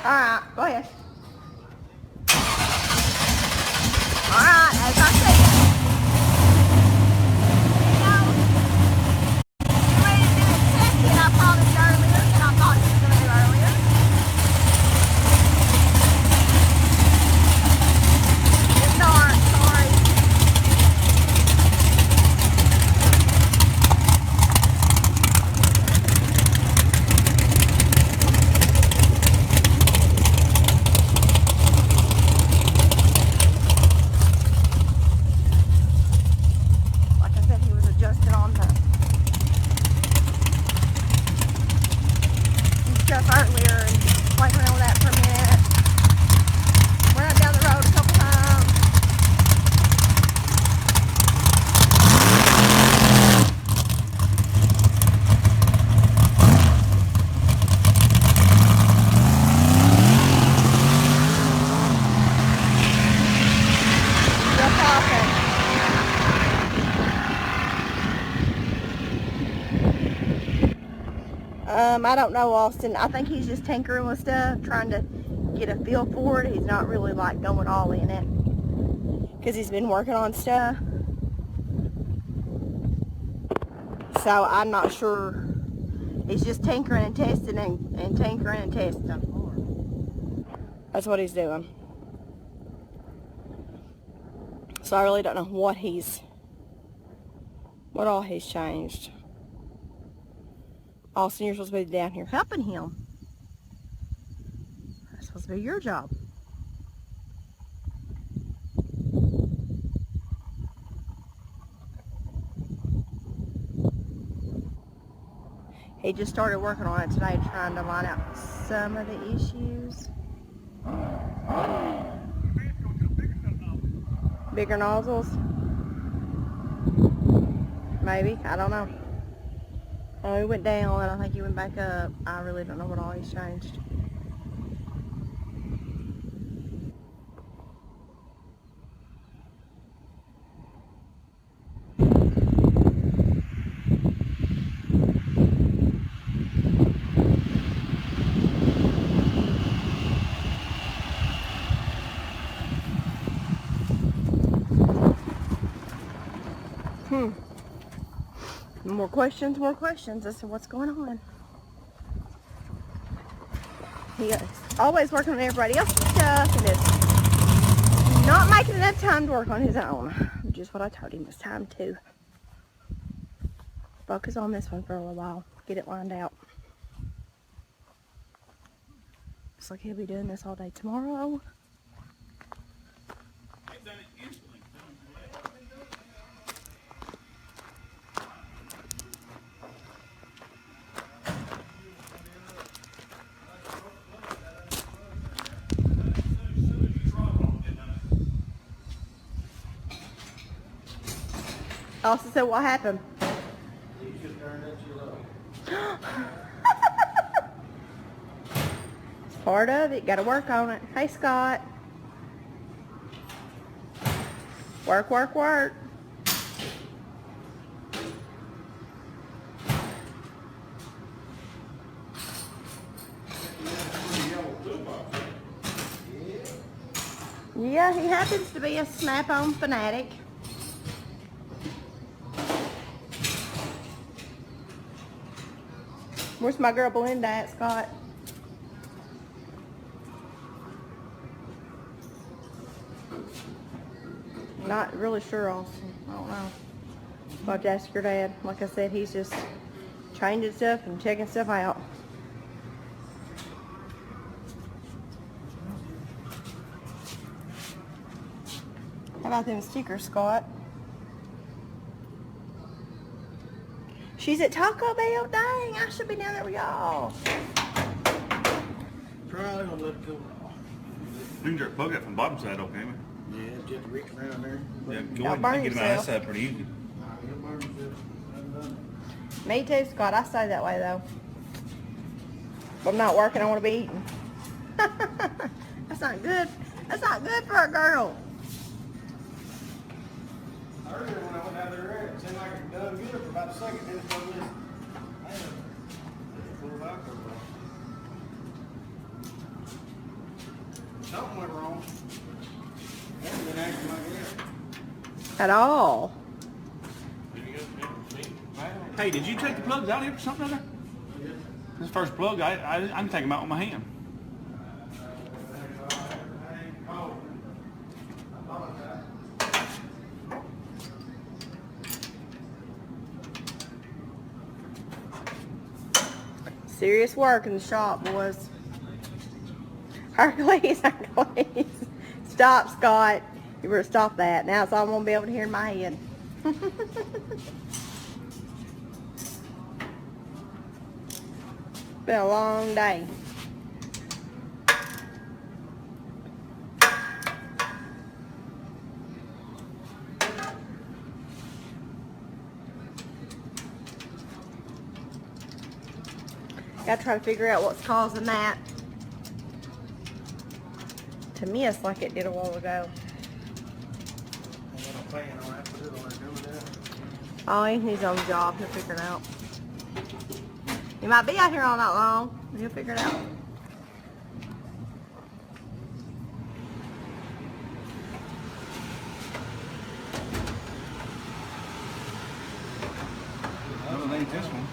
Alright, go ahead. Alright, as I said. You ready to do it second? I promised earlier that I thought you were going to do earlier. It's dark, sorry. Earlier and playing around with that for a minute. Went up down the road a couple times. Just talking. I don't know, Austin. I think he's just tinkering with stuff, trying to get a feel for it. He's not really like going all in it because he's been working on stuff. So I'm not sure. He's just tinkering and testing and tinkering and testing. That's what he's doing. So I really don't know what all he's changed. Austin, you're supposed to be down here helping him. That's supposed to be your job. He just started working on it today, trying to line out some of the issues. Bigger nozzles? Maybe, I don't know. Oh, he went down and I think he went back up. I really don't know what all he's changed. More questions as to what's going on. He is always working on everybody else's stuff and is not making enough time to work on his own. Just what I told him, it's time to focus on this one for a little while. Get it lined out. Looks like he'll be doing this all day tomorrow. Austin said, what happened? You just turned it too low. It's part of it. Got to work on it. Hey, Scott. Work, work, work. Yeah, he happens to be a snap-on fanatic. Where's my girl Belinda at, Scott? Not really sure, Austin. I don't know. I'll have to ask your dad. Like I said, he's just changing stuff and checking stuff out. How about them stickers, Scott? She's at Taco Bell. Dang, I should be down there with y'all. Probably gonna let it go. You can just poke it from the bottom side, okay? Yeah, just to reach around there. Yeah, Don't go ahead burn and get my yourself. eyesight pretty easy. Me too, Scott. I stay that way, though. If I'm not working, I want to be eating. That's not good. That's not good for a girl. Earlier when I went out there, it seemed like it done good for about a second. Then it's going to Something went wrong. Hasn't been acting like that. At all. Hey, did you take the plugs out here for something other? This first plug, I can take them out with my hand. Serious work in the shop, boys. Hercules, Hercules. Stop, Scott. You better stop that. Now it's all I'm going to be able to hear in my head. Been a long day. Gotta try to figure out what's causing that to miss like it did a while ago. Oh, he's on the job. He'll figure it out. He might be out here all night long. He'll figure it out. No, it ain't this one.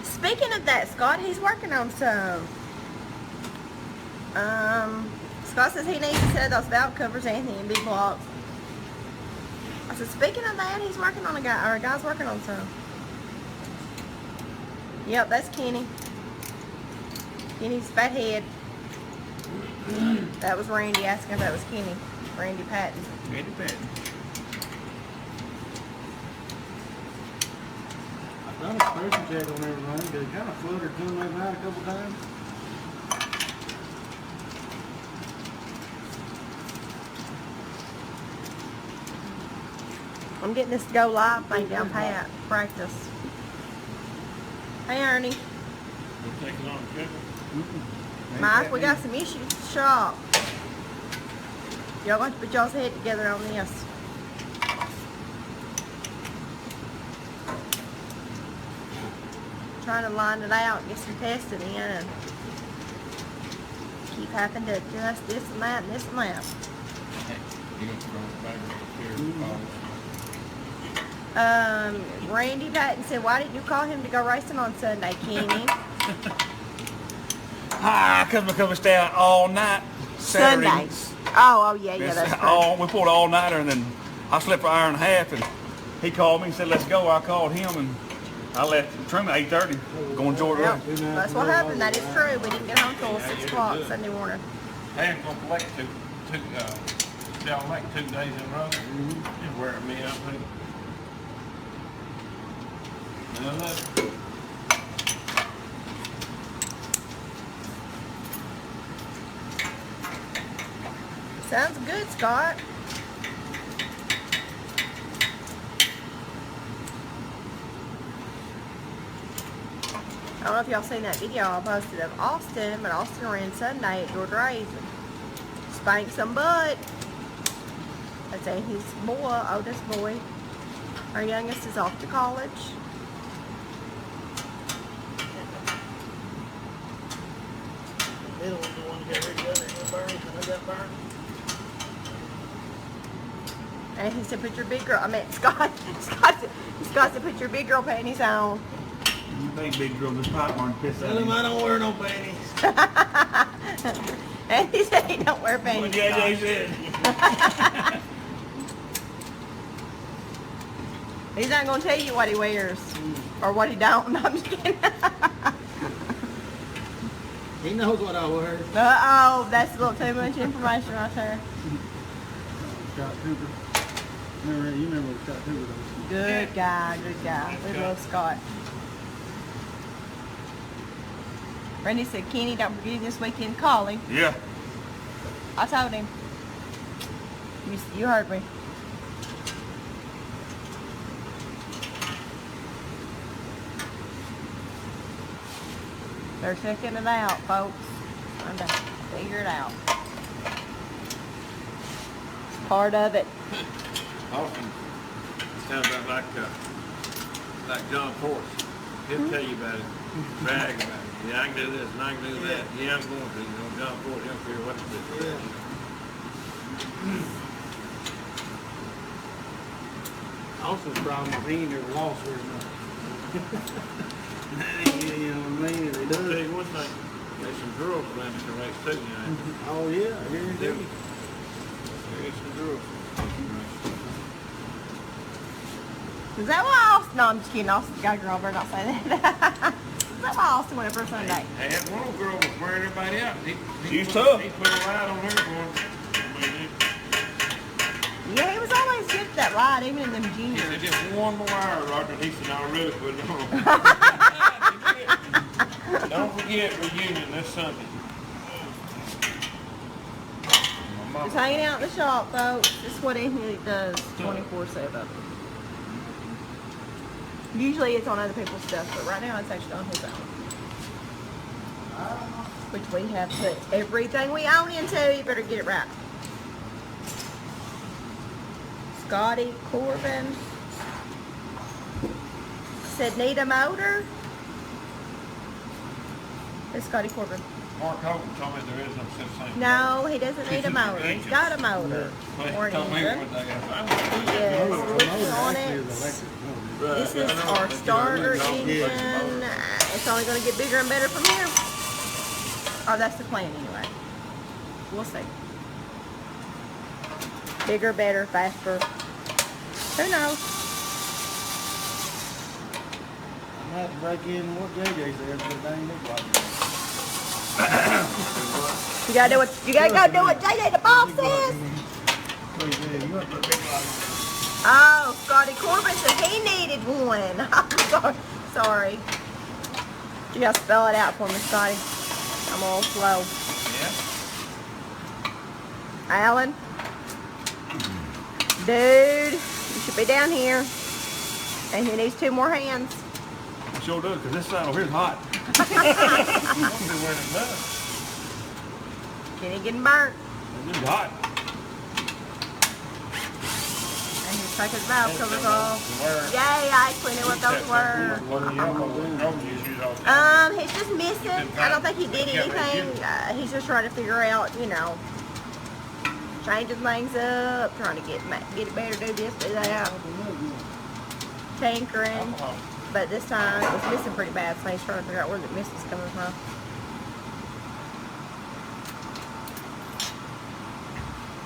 Speaking of that, Scott, he's working on some. Scott says he needs to set those valve covers, Anthony, in big blocks. I said, speaking of that, he's working on a guy's working on some. Yep, that's Kenny. Kenny's fat head. That was Randy asking if that was Kenny. Randy Patton. Randy Patton. Done a pressure check on everything, but it kind of fluttered to me about a couple times. I'm getting this go live thing down pat. Practice. Hey, Ernie. Mike, we got some issues at the shop. Y'all going to put y'all's head together on this. Trying to line it out, get some testing in, and keep having to adjust this and that and this and that. Randy Patton said, why didn't you call him to go racing on Sunday, Kenny? Because we stay out all night Saturday. Sundays. Oh, yeah, that's true. We pulled all nighter, and then I slept for an hour and a half, and he called me and said, let's go. I called him, and I left Trim at 8:30, going Georgia. Yep. That's what happened. That is true. We didn't get home until 6 o'clock Sunday morning. I ain't gonna collect y'all like 2 days in a row. Just wearing me out, too. Now look. Sounds good, Scott. I don't know if y'all seen that video I posted of Austin, but Austin ran Sunday at Georgia Ray's and spanked some butt. That's Anthony's boy, oldest boy. Our youngest is off to college. The middle one's the one that got rid of the other burn. I got burned. And he said, put your big girl, Scott said, put your big girl panties on. You think big girl just pipe on piss Tell him I don't wear no panties. And he said he don't wear panties. Yeah, he said. He's not going to tell you what he wears. Or what he don't. No, I'm just kidding. He knows what I wear. Uh-oh, that's a little too much information right there. Scott Cooper. You remember Scott Cooper? Good guy, good guy. We love Scott. Randy said, Kenny, don't forget this weekend calling. Yeah. I told him. You heard me. They're checking it out, folks. Trying to figure it out. It's part of it. Austin Sounds like John Force. He'll tell you about it, brag about it. Yeah, I can do this and I can do that. Yeah, I'm going to. You know, John Force, he'll figure what to do. Austin's problem is he ain't never lost very much. You know what I mean? He I'll does. tell you one thing, there's some girls around this race too, you know. Oh yeah, here you do. There's some girls. Is that why Austin? No, I'm just kidding. Austin's got a girl. Better not say that. Is that why Austin went up for Sunday? I had one girl was wearing everybody out. She's tough. He put a ride on her going, Yeah, he was always good at that ride, even in them he juniors. said, just one more hour, Roger. He said, I'll really put it on. Don't forget reunion this Sunday. Just hanging out in the shop, folks. This is what he does 24/7. Usually it's on other people's stuff, but right now it's actually on his own. Which we have put everything we own into. You better get it right. Scotty Corbin said need a motor. It's Scotty Corbin. Mark Hogan told me there is no such thing. No, he doesn't need a motor. He's got a motor. Or an Told me engine. what they got. He is working on it. This is our starter engine. It's only going to get bigger and better from here. Oh, that's the plan anyway. We'll see. Bigger, better, faster. Who knows? I'm gonna have to break in what JJ said, but they ain't look like it. You gotta go do what JJ the boss says. You have to pick like Oh, Scotty Corbin said he needed one. I'm sorry. You gotta spell it out for me, Scotty. I'm a little slow. Yeah. Alan, dude, you should be down here. And he needs 2 more hands. I sure do, because this side over here's hot. I'm gonna be wearing a glove. Kenny getting burnt. It's hot. And he's taking his valve covers off. Yay, I actually knew what those were. He's just missing. I don't think he did anything. He's just trying to figure out, you know, changing things up, trying to get it better, do this, do that. Tinkering. But this time it was missing pretty bad, so he's trying to figure out where the miss is coming from.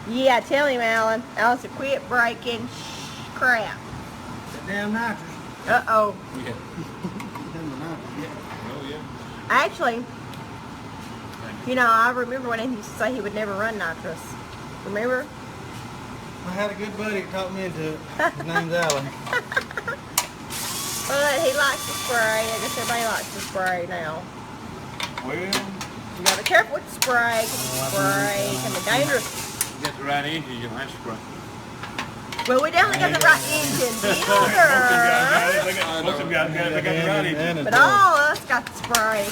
Yeah, tell him, Alan. Alan said, quit breaking crap. that damn nitrous. Uh-oh. Yeah. Damn the nitrous, yeah. Oh, yeah. Actually, you know, I remember when he used to say he would never run nitrous. Remember? I had a good buddy that taught me into it. His name's Alan. But he likes to spray. I guess everybody likes to spray now. Well, You gotta be careful with the spray, 'cause the spray can be dangerous. You got the right engine, you'll have to spray. Well, we definitely got the right engines either. most of them guys got the right engine. But all of us got the spray.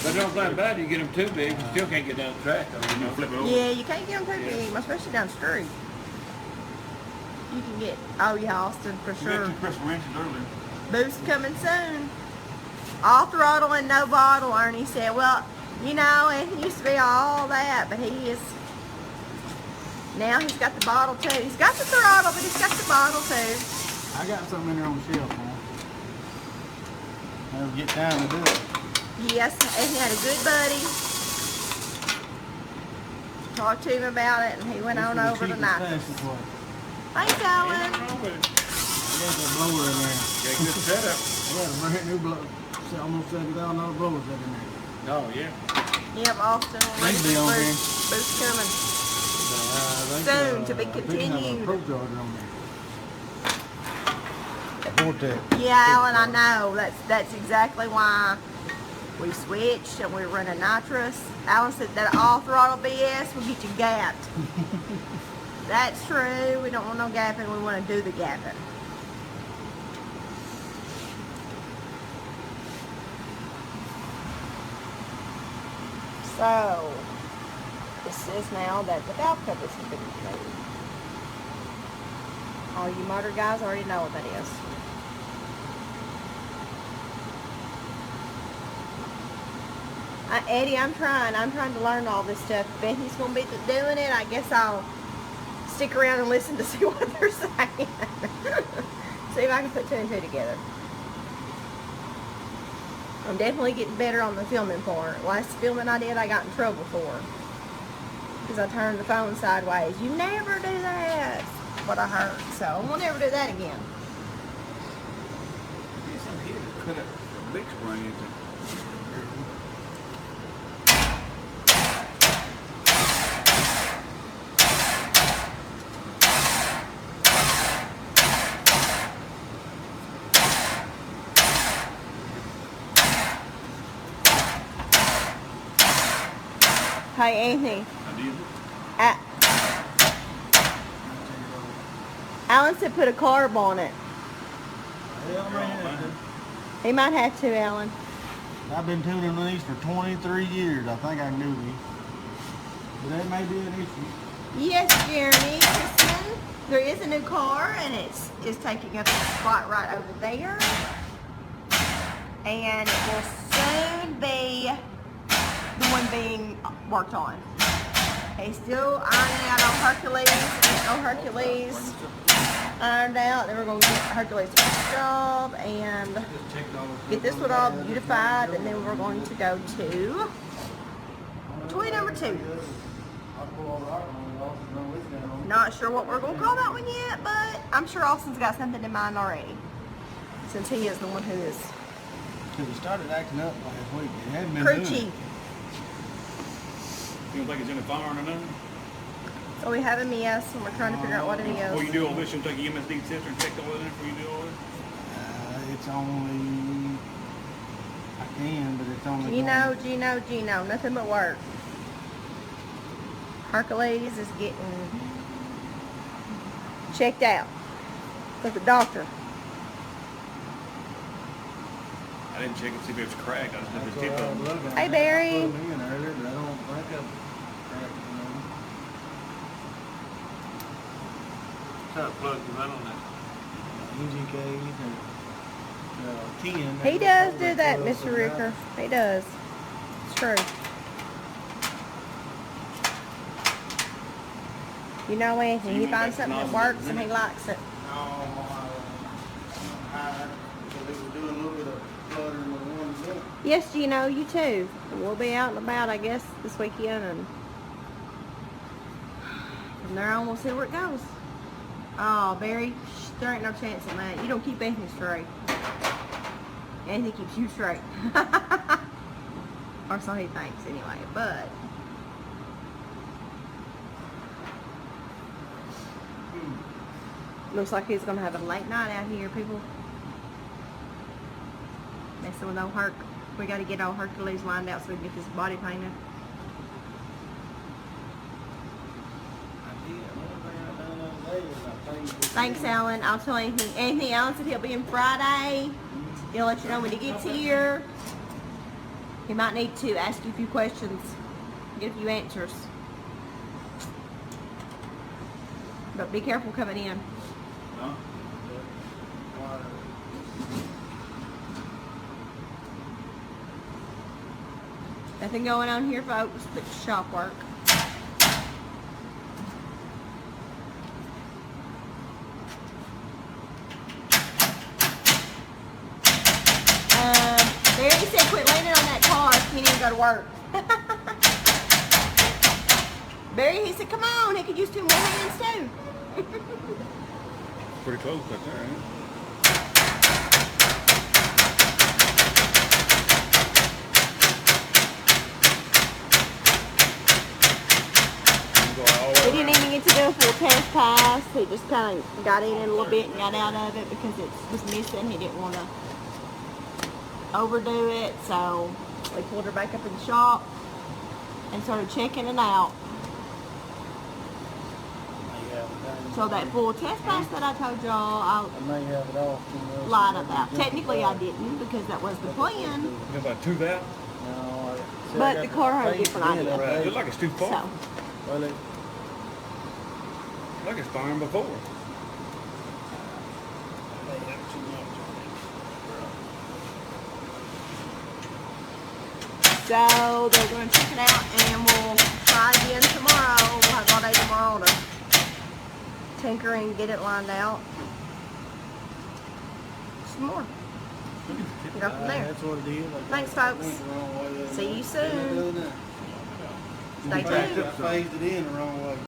But don't blame bad, you get them too big, you still can't get down the track. Though, you know. Flip it over. Yeah, you can't get them too big, especially down the street. You can get, oh yeah, Austin, for We got sure. 2 crystal wrenches earlier. Boost coming soon. All throttle and no bottle, Ernie said. Well, you know, it used to be all that, but he is, now he's got the bottle too. He's got the throttle, but he's got the bottle too. I got something in there on the shelf, man. I'll get time to do it. Yes, and he had a good buddy. Talked to him about it, and he went on over to nitrous. Thanks, Alan. What's wrong with it? I got that blower in there. Got a good setup. I got a brand new blower. Almost $7,000 blower set in there. Oh, yeah. Yep, Austin will They be on there. boost coming. Soon Soon to be continued. Pro charger on there. Vortex. Yeah, Alan, I know. That's exactly why we switched and we're running nitrous. Alan said that all throttle BS will get you gapped. That's true. We don't want no gapping. We want to do the gapping. So, it says now that the valve covers have been removed. All you motor guys already know what that is. Eddie, I'm trying to learn all this stuff. Betty's gonna be doing it. I guess I'll stick around and listen to see what they're saying. See if I can put two and two together. I'm definitely getting better on the filming part. Last filming I did, I got in trouble for. Because I turned the phone sideways. You never do that. That's what I heard. So we'll never do that again. Cut a big spring into it. Hey, Anthony. I did. Alan said put a carb on it. Hell, man. He might have to, Alan. I've been tuning these for 23 years. I think I can do these. But that may be an issue. Yes, Jeremy. Kristen, there is a new car, and it's taking up a spot right over there. And it will soon be the one being worked on. He's still ironing out on Hercules. No Hercules ironed out. Then we're going to get Hercules to finish job and get this one all beautified. And then we're going to go to toy number 2. Not sure what we're going to call that one yet, but I'm sure Austin's got something in mind already, since he is the one who is Because it started acting up last week. It hadn't been crew doing it. chief. You don't think it's in the fire or nothing? So we have a mess and we're trying to figure out what it Before you is. do all this, you take your MSD tester and check all that in before you do all this? It's only, I can, but it's only Gino, nothing but work. Hercules is getting checked out with the doctor. I didn't check and see if it was cracked. I just did the tip of it. Hey, Barry. I put them in earlier, but I don't think I've cracked them. Try to plug the run on that. UGKs and 10. He does do that, Mr. Ricker. He does. It's true. You know, Anthony, he finds something that works and he likes it. Because it was doing a little bit of fluttering with one foot. Yes, Gino, you too. And we'll be out and about, I guess, this weekend, and from there on we'll see where it goes. Oh, Barry, there ain't no chance in that. You don't keep Anthony straight. Anthony keeps you straight. Or so he thinks, anyway. But looks like he's gonna have a late night out here, people. Messing with old Herc. We gotta get old Hercules lined out so we can get this body painted. Thanks, Alan. I'll tell Anthony. Anthony, Alan said he'll be in Friday. He'll let you know when he gets here. He might need to ask you a few questions, get a few answers. But be careful coming in. Huh? Nothing going on here, folks, but shop work. Barry said quit leaning on that car if you need to go to work. Barry, he said, come on, he could use 2 more hands too. Pretty close right there, ain't it? He didn't even get to do a full test pass. He just kind of got in it a little bit and got out of it because it was missing. He didn't want to overdo it, so we pulled her back up in the shop and started checking it out. So that full test pass that I told y'all, I may have it off. lied about. Technically, I didn't because that was the plan. You got about 2 out? No, But the car had a different idea. Right. Looks like it's too far. So, Well, Like it's firing before. So they're going to check it out, and we'll try again tomorrow. We'll have all day tomorrow to tinker and get it lined out. Some more. Go from there. That's what it is. Thanks, folks. See you soon. Stay tuned. Phased it in the wrong way.